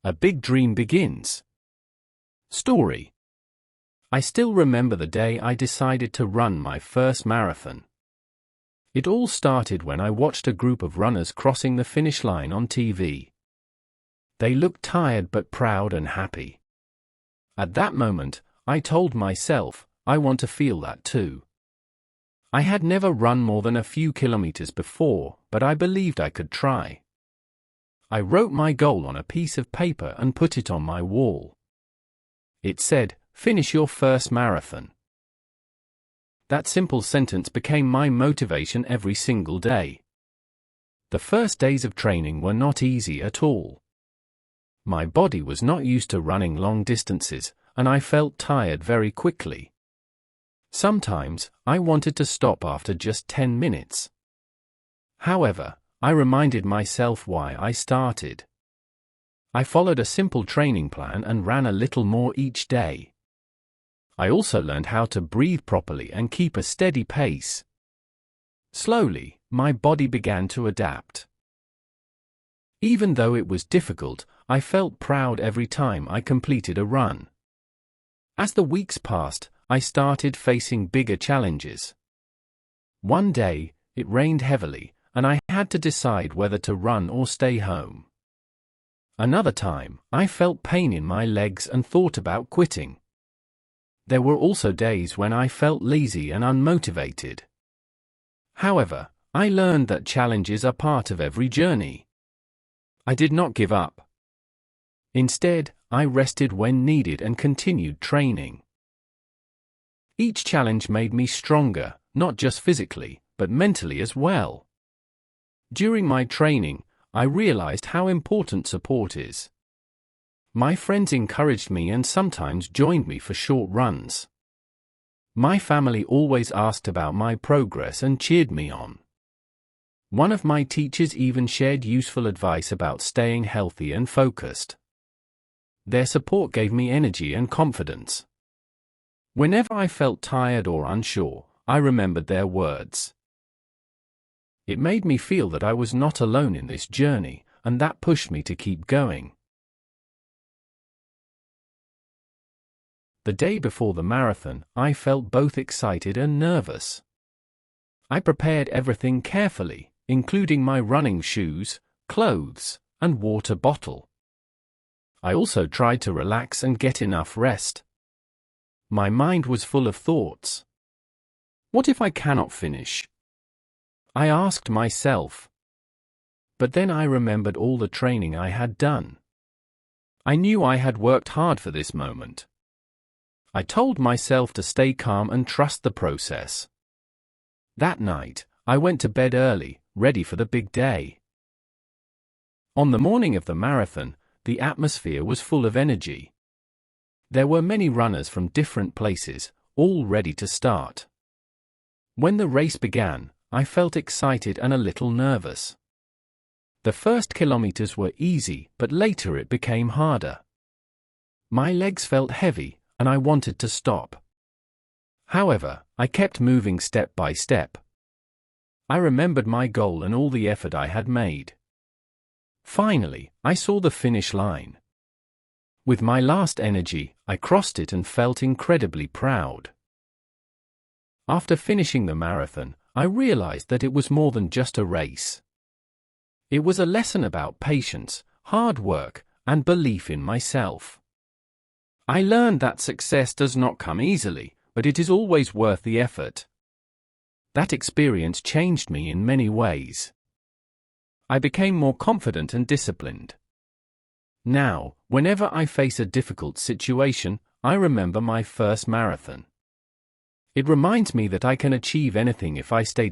A big dream begins. Story. I still remember the day I decided to run my first marathon. It all started when I watched a group of runners crossing the finish line on TV. They looked tired but proud and happy. At that moment, I told myself, I want to feel that too. I had never run more than a few kilometers before, but I believed I could try. I wrote my goal on a piece of paper and put it on my wall. It said, "Finish your first marathon." That simple sentence became my motivation every single day. The first days of training were not easy at all. My body was not used to running long distances, and I felt tired very quickly. Sometimes, I wanted to stop after just 10 minutes. However, I reminded myself why I started. I followed a simple training plan and ran a little more each day. I also learned how to breathe properly and keep a steady pace. Slowly, my body began to adapt. Even though it was difficult, I felt proud every time I completed a run. As the weeks passed, I started facing bigger challenges. One day, it rained heavily, and I had to decide whether to run or stay home. Another time, I felt pain in my legs and thought about quitting. There were also days when I felt lazy and unmotivated. However, I learned that challenges are part of every journey. I did not give up. Instead, I rested when needed and continued training. Each challenge made me stronger, not just physically, but mentally as well. During my training, I realized how important support is. My friends encouraged me and sometimes joined me for short runs. My family always asked about my progress and cheered me on. One of my teachers even shared useful advice about staying healthy and focused. Their support gave me energy and confidence. Whenever I felt tired or unsure, I remembered their words. It made me feel that I was not alone in this journey, and that pushed me to keep going. The day before the marathon, I felt both excited and nervous. I prepared everything carefully, including my running shoes, clothes, and water bottle. I also tried to relax and get enough rest. My mind was full of thoughts. What if I cannot finish? I asked myself. But then I remembered all the training I had done. I knew I had worked hard for this moment. I told myself to stay calm and trust the process. That night, I went to bed early, ready for the big day. On the morning of the marathon, the atmosphere was full of energy. There were many runners from different places, all ready to start. When the race began, I felt excited and a little nervous. The first kilometers were easy, but later it became harder. My legs felt heavy, and I wanted to stop. However, I kept moving step by step. I remembered my goal and all the effort I had made. Finally, I saw the finish line. With my last energy, I crossed it and felt incredibly proud. After finishing the marathon, I realized that it was more than just a race. It was a lesson about patience, hard work, and belief in myself. I learned that success does not come easily, but it is always worth the effort. That experience changed me in many ways. I became more confident and disciplined. Now, whenever I face a difficult situation, I remember my first marathon. It reminds me that I can achieve anything if I stay